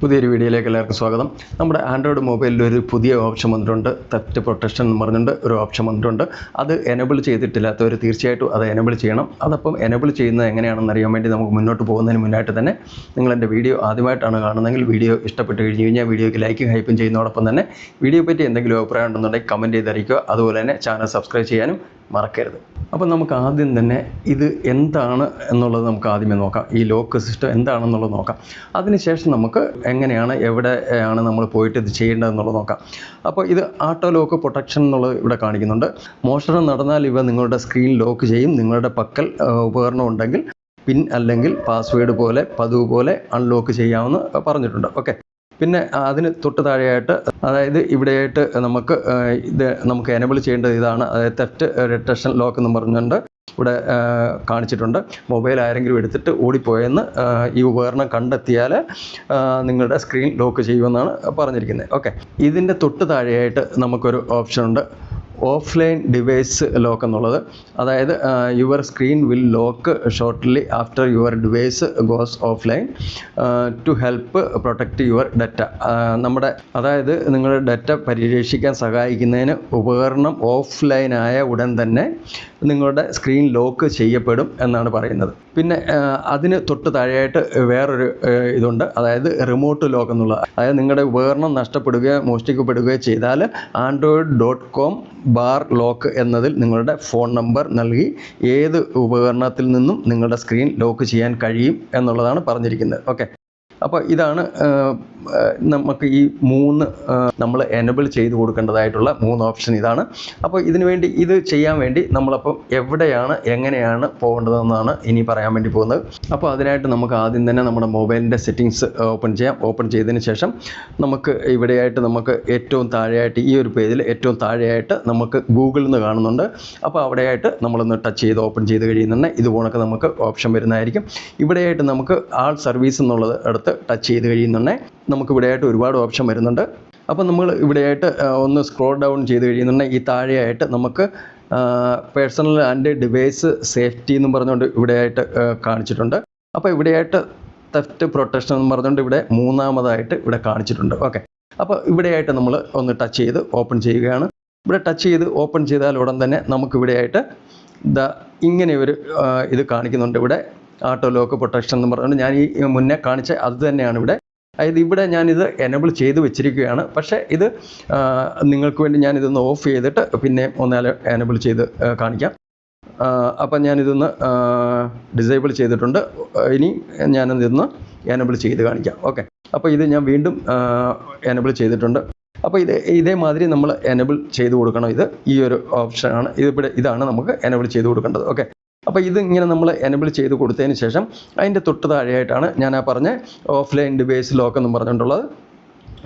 പുതിയൊരു വീഡിയോയിലേക്ക് എല്ലാവർക്കും സ്വാഗതം. നമ്മുടെ ആൻഡ്രോയിഡ് മൊബൈലിൽ ഒരു പുതിയ ഓപ്ഷൻ വന്നിട്ടുണ്ട്. തെഫ്റ്റ് പ്രൊട്ടക്ഷൻ എന്ന് പറഞ്ഞിട്ട് ഒരു ഓപ്ഷൻ വന്നിട്ടുണ്ട്. അത് എനേബിൾ ചെയ്തിട്ടില്ലാത്തവർ തീർച്ചയായിട്ടും അത് എനേബിൾ ചെയ്യണം. അതപ്പം എനേബിൾ ചെയ്യുന്നത് എങ്ങനെയാണെന്ന് അറിയാൻ വേണ്ടി നമുക്ക് മുന്നോട്ട് പോകുന്നതിന് മുന്നായിട്ട് തന്നെ നിങ്ങൾ എൻ്റെ വീഡിയോ ആദ്യമായിട്ടാണ് കാണുന്നതെങ്കിൽ വീഡിയോ ഇഷ്ടപ്പെട്ട് കഴിഞ്ഞാൽ വീഡിയോയ്ക്ക് ലൈക്കും ഹൈപ്പും ചെയ്യുന്നതോടൊപ്പം തന്നെ വീഡിയോ പറ്റി എന്തെങ്കിലും അഭിപ്രായം ഉണ്ടെന്നുണ്ടെങ്കിൽ കമൻറ്റ് ചെയ്തറിയിക്കുക. അതുപോലെ തന്നെ ചാനൽ സബ്സ്ക്രൈബ് ചെയ്യാനും മറക്കരുത്. അപ്പോൾ നമുക്ക് ആദ്യം തന്നെ ഇത് എന്താണ് എന്നുള്ളത് നമുക്ക് ആദ്യമേ നോക്കാം. ഈ ലോക്ക് സിസ്റ്റം എന്താണെന്നുള്ളത് നോക്കാം. അതിനുശേഷം നമുക്ക് എങ്ങനെയാണ് എവിടെയാണ് നമ്മൾ പോയിട്ട് ഇത് ചെയ്യേണ്ടതെന്നുള്ളത് നോക്കാം. അപ്പോൾ ഇത് ഓട്ടോ ലോക്ക് പ്രൊട്ടക്ഷൻ എന്നുള്ളത് ഇവിടെ കാണിക്കുന്നുണ്ട്. മോഷണം നടന്നാൽ ഇവ നിങ്ങളുടെ സ്ക്രീൻ ലോക്ക് ചെയ്യും. നിങ്ങളുടെ പക്കൽ ഉപകരണം ഉണ്ടെങ്കിൽ പിൻ അല്ലെങ്കിൽ പാസ്വേഡ് പോലെ പതിവ് പോലെ അൺലോക്ക് ചെയ്യാമെന്ന് പറഞ്ഞിട്ടുണ്ട്. ഓക്കെ, പിന്നെ അതിന് തൊട്ട് താഴെയായിട്ട് അതായത് ഇവിടെയായിട്ട് നമുക്ക് എനേബിൾ ചെയ്യേണ്ടത് ഇതാണ്. അതായത് തെഫ്റ്റ് ഡിറ്റക്ഷൻ ലോക്ക് എന്ന് പറഞ്ഞുകൊണ്ട് ഇവിടെ കാണിച്ചിട്ടുണ്ട്. മൊബൈൽ ആരെങ്കിലും എടുത്തിട്ട് ഓടിപ്പോയെന്ന് ഈ ഉപകരണം കണ്ടെത്തിയാൽ നിങ്ങളുടെ സ്ക്രീൻ ലോക്ക് ചെയ്യുമെന്നാണ് പറഞ്ഞിരിക്കുന്നത്. ഓക്കെ, ഇതിൻ്റെ തൊട്ട് താഴെയായിട്ട് നമുക്കൊരു ഓപ്ഷനുണ്ട്, ഓഫ്ലൈൻ ഡിവൈസ് ലോക്ക് എന്നുള്ളത്. അതായത് your screen will lock shortly after your device goes offline to help protect your data. അതായത് നിങ്ങളുടെ ഡാറ്റ പരിരക്ഷിക്കാൻ സഹായിക്കുന്നതിന് ഉപകരണം ഓഫ്ലൈനായ ഉടൻ തന്നെ നിങ്ങളുടെ സ്ക്രീൻ ലോക്ക് ചെയ്യപ്പെടും എന്നാണ് പറയുന്നത്. പിന്നെ അതിന് തൊട്ട് താഴെയായിട്ട് വേറൊരു ഇതുണ്ട്, അതായത് റിമോട്ട് ലോക്ക് എന്നുള്ളത്. അതായത് നിങ്ങളുടെ ഉപകരണം നഷ്ടപ്പെടുകയോ മോഷ്ടിക്കപ്പെടുകയോ ചെയ്താൽ android.com/lock എന്നതിൽ നിങ്ങളുടെ ഫോൺ നമ്പർ നൽകി ഏത് ഉപകരണത്തിൽ നിന്നും നിങ്ങളുടെ സ്ക്രീൻ ലോക്ക് ചെയ്യാൻ കഴിയും എന്നുള്ളതാണ് പറഞ്ഞിരിക്കുന്നത്. ഓക്കെ, അപ്പോൾ ഇതാണ് നമുക്ക് ഈ നമ്മൾ എനേബിൾ ചെയ്ത് കൊടുക്കേണ്ടതായിട്ടുള്ള 3 ഓപ്ഷൻ ഇതാണ്. അപ്പോൾ ഇതിനു വേണ്ടി ഇത് ചെയ്യാൻ വേണ്ടി നമ്മളപ്പം എങ്ങനെയാണ് പോകേണ്ടതെന്നാണ് ഇനി പറയാൻ വേണ്ടി പോകുന്നത്. അപ്പോൾ അതിനായിട്ട് നമുക്ക് ആദ്യം തന്നെ നമ്മുടെ മൊബൈലിൻ്റെ സെറ്റിങ്സ് ഓപ്പൺ ചെയ്യാം. ഓപ്പൺ ചെയ്തതിന് ശേഷം നമുക്ക് ഇവിടെയായിട്ട് നമുക്ക് ഏറ്റവും താഴെയായിട്ട് ഈ ഒരു പേജിൽ ഏറ്റവും താഴെയായിട്ട് നമുക്ക് ഗൂഗിളിൽ നിന്ന് കാണുന്നുണ്ട്. അപ്പോൾ അവിടെയായിട്ട് നമ്മളൊന്ന് ടച്ച് ചെയ്ത് ഓപ്പൺ ചെയ്ത് കഴിയുന്നുണ്ടെങ്കിൽ ഇതുപോലൊക്കെ നമുക്ക് ഓപ്ഷൻ വരുന്നതായിരിക്കും. ഇവിടെയായിട്ട് നമുക്ക് ആൾ സർവീസ് എന്നുള്ളത് എടുത്ത് ടച്ച് ചെയ്ത് കഴിയുന്നുണ്ടെങ്കിൽ നമുക്ക് ഇവിടെയായിട്ട് ഒരുപാട് ഓപ്ഷൻ വരുന്നുണ്ട്. അപ്പോൾ നമ്മൾ ഇവിടെയായിട്ട് ഒന്ന് സ്ക്രോൾ ഡൗൺ ചെയ്ത് കഴിയുന്നുണ്ടെങ്കിൽ ഈ താഴെയായിട്ട് നമുക്ക് പേഴ്സണൽ ആൻഡ് ഡിവൈസ് സേഫ്റ്റി എന്നും പറഞ്ഞുകൊണ്ട് ഇവിടെയായിട്ട് കാണിച്ചിട്ടുണ്ട്. അപ്പോൾ ഇവിടെയായിട്ട് തെഫ്റ്റ് പ്രൊട്ടക്ഷൻ എന്ന് പറഞ്ഞുകൊണ്ട് ഇവിടെ 3ാമതായിട്ട് ഇവിടെ കാണിച്ചിട്ടുണ്ട്. ഓക്കെ, അപ്പോൾ ഇവിടെയായിട്ട് നമ്മൾ ഒന്ന് ടച്ച് ചെയ്ത് ഓപ്പൺ ചെയ്യുകയാണ്. ഇവിടെ ടച്ച് ചെയ്ത് ഓപ്പൺ ചെയ്താൽ ഉടൻ തന്നെ നമുക്കിവിടെയായിട്ട് ഇങ്ങനെ ഒരു ഇത് കാണിക്കുന്നുണ്ട്. ഇവിടെ ഓട്ടോ ലോക്ക് പ്രൊട്ടക്ഷൻ എന്ന് പറഞ്ഞുകൊണ്ട് ഞാൻ ഈ മുന്നേ കാണിച്ച അത് തന്നെയാണ് ഇവിടെ. അതായത് ഇവിടെ ഞാനിത് എനേബിൾ ചെയ്ത് വെച്ചിരിക്കുകയാണ്. പക്ഷേ ഇത് നിങ്ങൾക്ക് വേണ്ടി ഞാനിതൊന്ന് ഓഫ് ചെയ്തിട്ട് പിന്നെ ഒന്നാല് എനേബിൾ ചെയ്ത് കാണിക്കാം. അപ്പം ഞാനിതൊന്ന് ഡിസേബിൾ ചെയ്തിട്ടുണ്ട്. ഇനി ഞാനിതൊന്ന് എനേബിൾ ചെയ്ത് കാണിക്കാം. ഓക്കെ, അപ്പോൾ ഇത് ഞാൻ വീണ്ടും എനേബിൾ ചെയ്തിട്ടുണ്ട്. അപ്പോൾ ഇതേമാതിരി നമ്മൾ എനേബിൾ ചെയ്ത് കൊടുക്കണം. ഈ ഒരു ഓപ്ഷനാണ് ഇതാണ് നമുക്ക് എനേബിൾ ചെയ്ത് കൊടുക്കേണ്ടത്. ഓക്കെ, അപ്പോൾ ഇതിങ്ങനെ നമ്മൾ എനേബിൾ ചെയ്ത് കൊടുത്തതിന് ശേഷം അതിൻ്റെ തൊട്ട് താഴെയായിട്ടാണ് ഞാൻ പറഞ്ഞ ഓഫ്ലൈൻ ഡിവൈസ് ലോക്ക് എന്ന് പറഞ്ഞിട്ടുള്ളത്.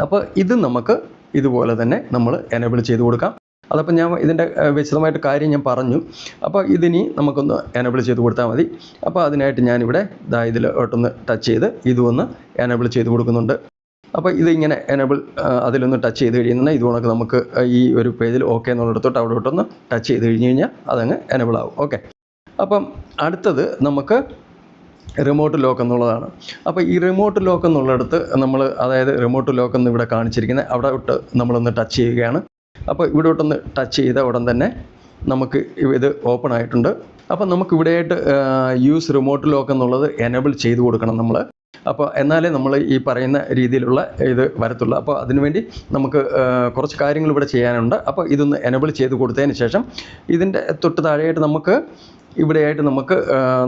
അപ്പോൾ ഇത് നമുക്ക് ഇതുപോലെ തന്നെ നമ്മൾ എനേബിൾ ചെയ്ത് കൊടുക്കാം. അതപ്പോൾ ഞാൻ ഇതിൻ്റെ വിശദമായിട്ട് കാര്യം ഞാൻ പറഞ്ഞു. അപ്പോൾ ഇതിനി നമുക്കൊന്ന് എനേബിൾ ചെയ്ത് കൊടുത്താൽ മതി. അപ്പോൾ അതിനായിട്ട് ഞാനിവിടെ ഇതിലോട്ടൊന്ന് ടച്ച് ചെയ്ത് ഇതൊന്ന് എനേബിൾ ചെയ്ത് കൊടുക്കുന്നുണ്ട്. അപ്പോൾ ഇതിങ്ങനെ എനേബിൾ അതിലൊന്ന് ടച്ച് ചെയ്ത് കഴിയുന്നുണ്ടെങ്കിൽ ഇതുകൊണ്ടൊക്കെ നമുക്ക് ഈ ഒരു പേജിൽ ഓക്കെ എന്നുള്ളിടത്തോട്ട് അവിടോട്ടൊന്ന് ടച്ച് ചെയ്ത് കഴിഞ്ഞ് അതങ്ങ് എനേബിൾ ആവും. ഓക്കെ, അപ്പം അടുത്തത് നമുക്ക് റിമോട്ട് ലോക്ക് എന്നുള്ളതാണ്. അപ്പോൾ ഈ റിമോട്ട് ലോക്ക് എന്നുള്ളിടത്ത് അതായത് റിമോട്ട് ലോക്ക് എന്ന് ഇവിടെ കാണിച്ചിരിക്കുന്നത് അവിടെ തൊട്ട് നമ്മളൊന്ന് ടച്ച് ചെയ്യുകയാണ്. അപ്പോൾ ഇവിടോട്ടൊന്ന് ടച്ച് ചെയ്ത ഉടൻ തന്നെ നമുക്ക് ഇത് ഓപ്പൺ ആയിട്ടുണ്ട്. അപ്പോൾ നമുക്ക് ഇവിടെയായിട്ട് യൂസ് റിമോട്ട് ലോക്ക് എന്നുള്ളത് എനേബിൾ ചെയ്ത് കൊടുക്കണം നമ്മൾ. അപ്പോൾ എന്നാലേ നമ്മൾ ഈ പറയുന്ന രീതിയിലുള്ള ഇത് വരത്തുള്ളൂ. അപ്പോൾ അതിനുവേണ്ടി നമുക്ക് കുറച്ച് കാര്യങ്ങൾ ഇവിടെ ചെയ്യാനുണ്ട്. അപ്പോൾ ഇതൊന്ന് എനേബിൾ ചെയ്ത് കൊടുത്തതിന് ശേഷം ഇതിൻ്റെ തൊട്ട് താഴെയായിട്ട് ഇവിടെയായിട്ട് നമുക്ക്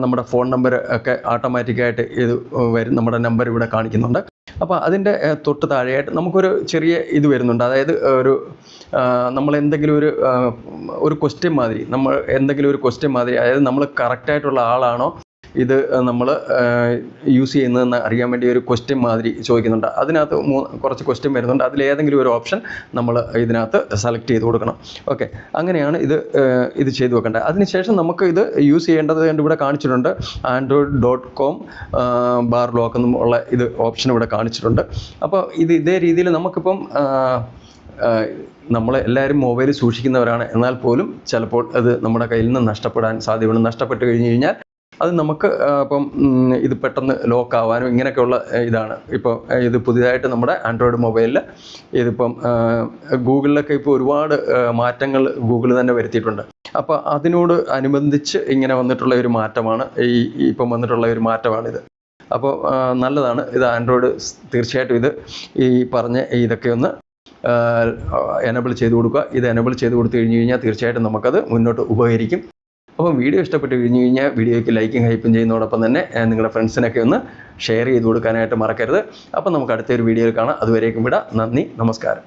നമ്മുടെ ഫോൺ നമ്പർ ഒക്കെ ഓട്ടോമാറ്റിക്കായിട്ട് ഇത് വരും. നമ്മുടെ നമ്പർ ഇവിടെ കാണിക്കുന്നുണ്ട്. അപ്പോൾ അതിൻ്റെ തൊട്ട് താഴെയായിട്ട് നമുക്കൊരു ചെറിയ ഇത് വരുന്നുണ്ട്. അതായത് നമ്മൾ എന്തെങ്കിലും ഒരു ക്വസ്റ്റ്യൻ മാതിരി അതായത് നമ്മൾ കറക്റ്റായിട്ടുള്ള ആളാണോ ഇത് നമ്മൾ യൂസ് ചെയ്യുന്നതെന്ന് അറിയാൻ വേണ്ടി ഒരു ക്വസ്റ്റ്യൻ മാതിരി ചോദിക്കുന്നുണ്ട്. അതിനകത്ത് കുറച്ച് ക്വസ്റ്റ്യൻ വരുന്നുണ്ട്. അതിലേതെങ്കിലും ഒരു ഓപ്ഷൻ നമ്മൾ ഇതിനകത്ത് സെലക്ട് ചെയ്ത് കൊടുക്കണം. ഓക്കെ, അങ്ങനെയാണ് ഇത് ചെയ്ത് വെക്കേണ്ടത്. അതിനുശേഷം നമുക്ക് ഇത് യൂസ് ചെയ്യേണ്ടത് ഇവിടെ കാണിച്ചിട്ടുണ്ട്. android.com/lock എന്നുള്ള ഇത് ഓപ്ഷൻ ഇവിടെ കാണിച്ചിട്ടുണ്ട്. അപ്പോൾ ഇതേ രീതിയിൽ നമുക്കിപ്പം നമ്മളെല്ലാവരും മൊബൈൽ സൂക്ഷിക്കുന്നവരാണ്. എന്നാൽ പോലും ചിലപ്പോൾ അത് നമ്മുടെ കയ്യിൽ നിന്ന് നഷ്ടപ്പെടാൻ സാധ്യതയുണ്ട്. നഷ്ടപ്പെട്ട് കഴിഞ്ഞ് കഴിഞ്ഞാൽ അത് നമുക്ക് ഇപ്പം ഇത് പെട്ടെന്ന് ലോക്ക് ആവാനും ഇങ്ങനെയൊക്കെയുള്ള ഇതാണ്. ഇപ്പോൾ ഇത് പുതിയതായിട്ട് നമ്മുടെ ആൻഡ്രോയിഡ് മൊബൈലിൽ ഇതിപ്പം ഗൂഗിളിലൊക്കെ ഇപ്പോൾ ഒരുപാട് മാറ്റങ്ങൾ ഗൂഗിൾ തന്നെ വരുത്തിയിട്ടുണ്ട്. അപ്പോൾ അതിനോട് അനുബന്ധിച്ച് ഇങ്ങനെ വന്നിട്ടുള്ള ഒരു മാറ്റമാണ് ഇപ്പം വന്നിട്ടുള്ള ഒരു മാറ്റമാണിത്. അപ്പോൾ നല്ലതാണ് ഇത്. ആൻഡ്രോയിഡ് തീർച്ചയായിട്ടും ഇത് ഈ പറഞ്ഞ ഇതൊക്കെ ഒന്ന് എനബിൾ ചെയ്ത് കൊടുക്കുക. ഇത് എനബിൾ ചെയ്ത് കൊടുത്തു കഴിഞ്ഞാൽ തീർച്ചയായിട്ടും നമുക്കത് മുന്നോട്ട് ഉപകരിക്കും. അപ്പോൾ വീഡിയോ ഇഷ്ടപ്പെട്ട് കഴിഞ്ഞാൽ വീഡിയോയ്ക്ക് ലൈക്കും ഹൈപ്പും ചെയ്യുന്നതോടൊപ്പം തന്നെ നിങ്ങളുടെ ഫ്രണ്ട്സിനൊക്കെ ഒന്ന് ഷെയർ ചെയ്ത് കൊടുക്കാനായിട്ട് മറക്കരുത്. അപ്പോൾ നമുക്ക് അടുത്തൊരു വീഡിയോയിൽ കാണാം. അതുവരേക്കും വിടാം. നന്ദി, നമസ്കാരം.